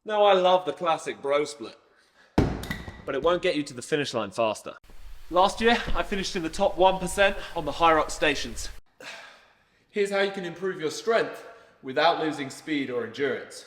Now I love the classic bro split, but it won't get you to the finish line faster. Last year, I finished in the top 1% on the HYROX stations. Here's how you can improve your strength without losing speed or endurance.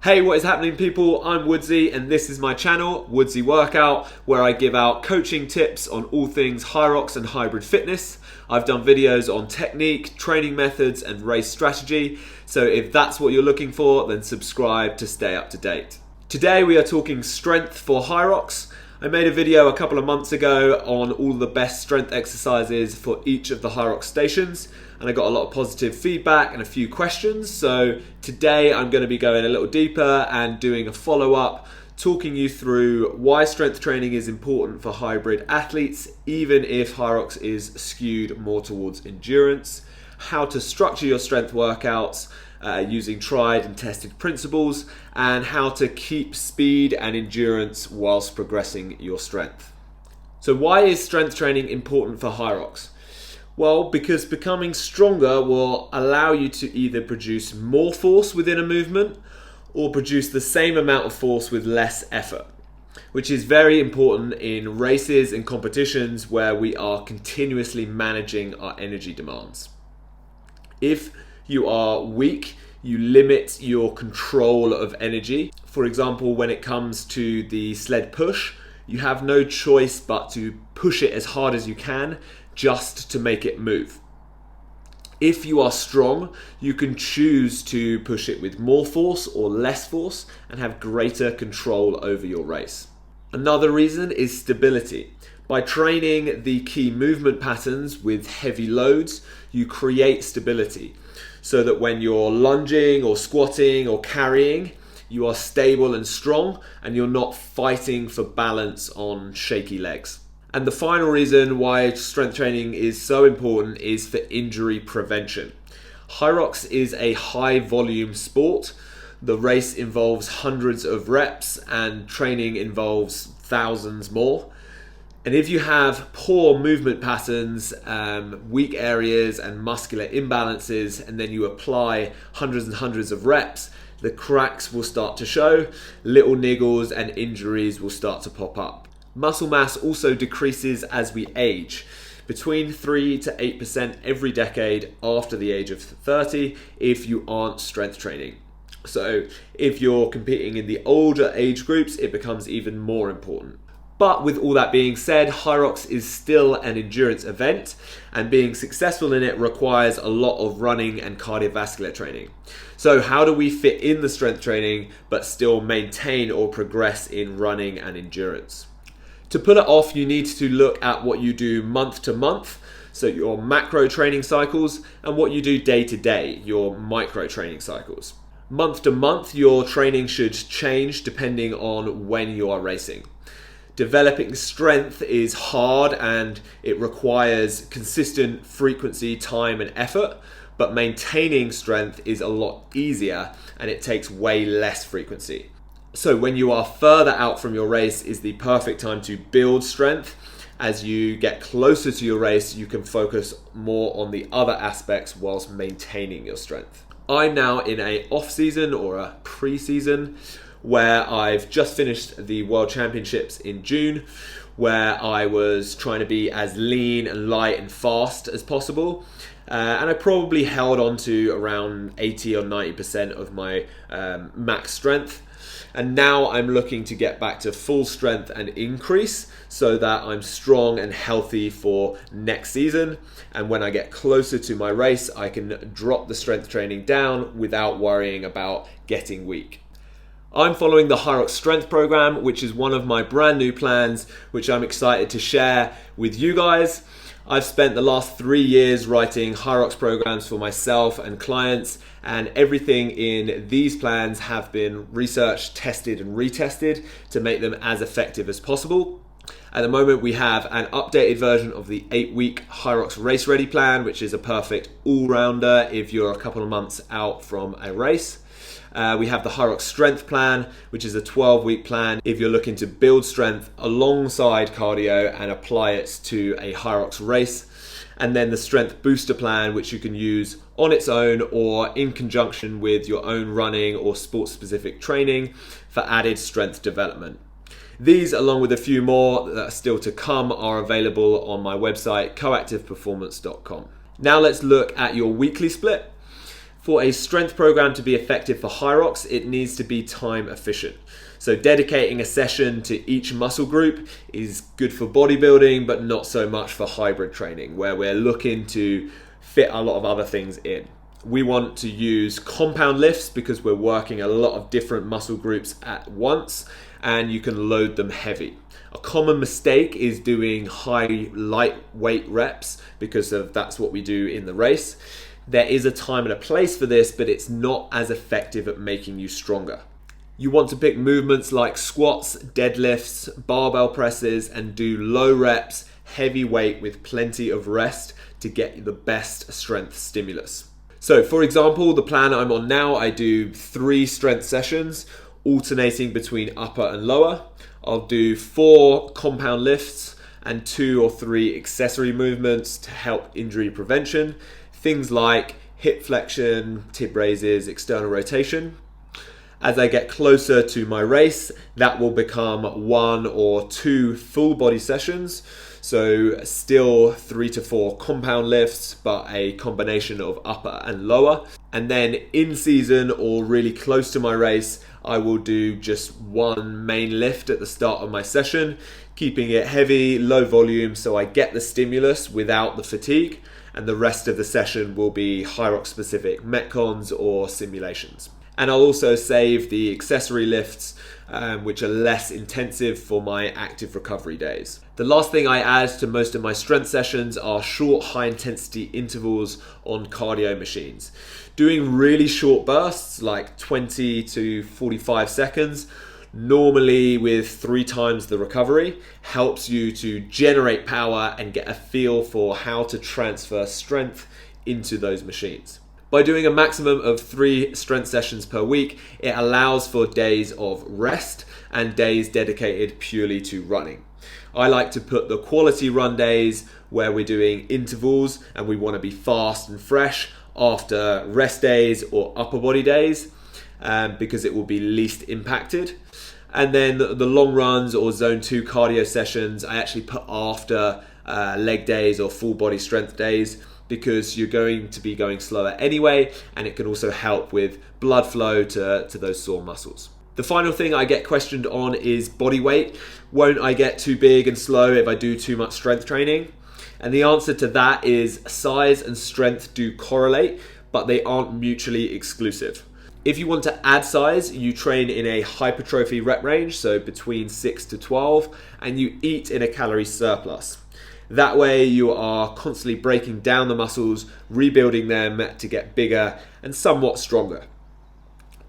Hey, what is happening, people? I'm Woodsy and this is my channel, Woodsy Workout, where I give out coaching tips on all things HYROX and hybrid fitness. I've done videos on technique, training methods and race strategy, so if that's what you're looking for, then subscribe to stay up to date. Today we are talking strength for HYROX. I made a video a couple of months ago on all the best strength exercises for each of the HYROX stations, and I got a lot of positive feedback and a few questions. So today I'm going to be going a little deeper and doing a follow-up, talking you through why strength training is important for hybrid athletes, even if HYROX is skewed more towards endurance, how to structure your strength workouts using tried and tested principles, and how to keep speed and endurance whilst progressing your strength. So why is strength training important for HYROX? Well, because becoming stronger will allow you to either produce more force within a movement or produce the same amount of force with less effort, which is very important in races and competitions where we are continuously managing our energy demands. If you are weak, you limit your control of energy. For example, when it comes to the sled push, you have no choice but to push it as hard as you can just to make it move. If you are strong, you can choose to push it with more force or less force and have greater control over your race. Another reason is stability. By training the key movement patterns with heavy loads, you create stability so that when you're lunging or squatting or carrying, you are stable and strong and you're not fighting for balance on shaky legs. And the final reason why strength training is so important is for injury prevention. HYROX is a high volume sport. The race involves hundreds of reps and training involves thousands more. And if you have poor movement patterns, weak areas and muscular imbalances, and then you apply hundreds and hundreds of reps, the cracks will start to show, little niggles and injuries will start to pop up. Muscle mass also decreases as we age, between 3 to 8% every decade after the age of 30 if you aren't strength training. So if you're competing in the older age groups, it becomes even more important. But with all that being said, HYROX is still an endurance event, and being successful in it requires a lot of running and cardiovascular training. So how do we fit in the strength training but still maintain or progress in running and endurance? To pull it off, you need to look at what you do month to month, so your macro training cycles, and what you do day to day, your micro training cycles. Month to month, your training should change depending on when you are racing. Developing strength is hard and it requires consistent frequency, time and effort, but maintaining strength is a lot easier and it takes way less frequency. So when you are further out from your race is the perfect time to build strength. As you get closer to your race, you can focus more on the other aspects whilst maintaining your strength. I'm now in an off season or a pre-season where I've just finished the World Championships in June, where I was trying to be as lean and light and fast as possible. And I probably held on to around 80 or 90% of my max strength. And now I'm looking to get back to full strength and increase so that I'm strong and healthy for next season. And when I get closer to my race, I can drop the strength training down without worrying about getting weak. I'm following the HYROX Strength Program, which is one of my brand new plans, which I'm excited to share with you guys. I've spent the last 3 years writing HYROX programs for myself and clients, and everything in these plans have been researched, tested and retested to make them as effective as possible. At the moment, we have an updated version of the 8-week HYROX Race Ready plan, which is a perfect all-rounder if you're a couple of months out from a race. We have the HYROX Strength Plan, which is a 12-week plan if you're looking to build strength alongside cardio and apply it to a HYROX race. and then the strength booster plan, which you can use on its own or in conjunction with your own running or sports specific training for added strength development. These, along with a few more that are still to come, are available on my website coactiveperformance.com. Now let's look at your weekly split. For a strength program to be effective for HYROX, it needs to be time efficient. So dedicating a session to each muscle group is good for bodybuilding, but not so much for hybrid training, where we're looking to fit a lot of other things in. We want to use compound lifts because we're working a lot of different muscle groups at once, and you can load them heavy. A common mistake is doing high lightweight reps because that's what we do in the race. There is a time and a place for this, but it's not as effective at making you stronger. You want to pick movements like squats, deadlifts, barbell presses, and do low reps, heavy weight with plenty of rest to get the best strength stimulus. So for example, the plan I'm on now, I do 3 strength sessions, alternating between upper and lower. I'll do 4 compound lifts and 2 or 3 accessory movements to help injury prevention. Things like hip flexion, tib raises, external rotation. As I get closer to my race, that will become 1 or 2 full body sessions. So still 3 to 4 compound lifts, but a combination of upper and lower. And then in season or really close to my race, I will do just 1 main lift at the start of my session, keeping it heavy, low volume, so I get the stimulus without the fatigue. And the rest of the session will be HYROX specific metcons or simulations. And I'll also save the accessory lifts, which are less intensive, for my active recovery days. The last thing I add to most of my strength sessions are short high intensity intervals on cardio machines. Doing really short bursts like 20 to 45 seconds, normally with 3 times the recovery, helps you to generate power and get a feel for how to transfer strength into those machines. By doing a maximum of 3 strength sessions per week, it allows for days of rest and days dedicated purely to running. I like to put the quality run days where we're doing intervals and we want to be fast and fresh after rest days or upper body days, because it will be least impacted. And then the long runs or zone 2 cardio sessions, I actually put after leg days or full body strength days, because you're going to be going slower anyway, and it can also help with blood flow to those sore muscles. The final thing I get questioned on is body weight. Won't I get too big and slow if I do too much strength training? And the answer to that is size and strength do correlate, but they aren't mutually exclusive. If you want to add size, you train in a hypertrophy rep range, so between 6 to 12, and you eat in a calorie surplus. That way you are constantly breaking down the muscles, rebuilding them to get bigger and somewhat stronger.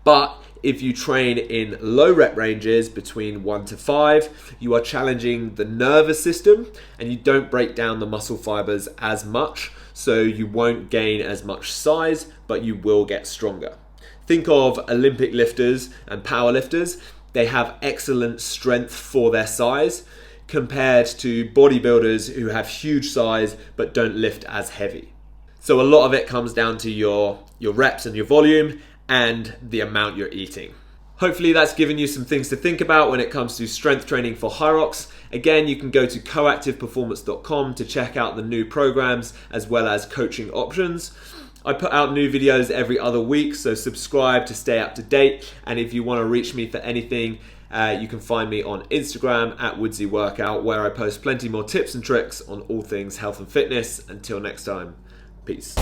But if you train in low rep ranges between 1 to 5, you are challenging the nervous system and you don't break down the muscle fibers as much, so you won't gain as much size, but you will get stronger. Think of Olympic lifters and power lifters. They have excellent strength for their size, compared to bodybuilders who have huge size but don't lift as heavy. So a lot of it comes down to your reps and your volume and the amount you're eating. Hopefully that's given you some things to think about when it comes to strength training for HYROX. Again, you can go to coactiveperformance.com to check out the new programs as well as coaching options. I put out new videos every other week, so subscribe to stay up to date. And if you want to reach me for anything, you can find me on Instagram at WoodsyWorkout, where I post plenty more tips and tricks on all things health and fitness. Until next time, peace.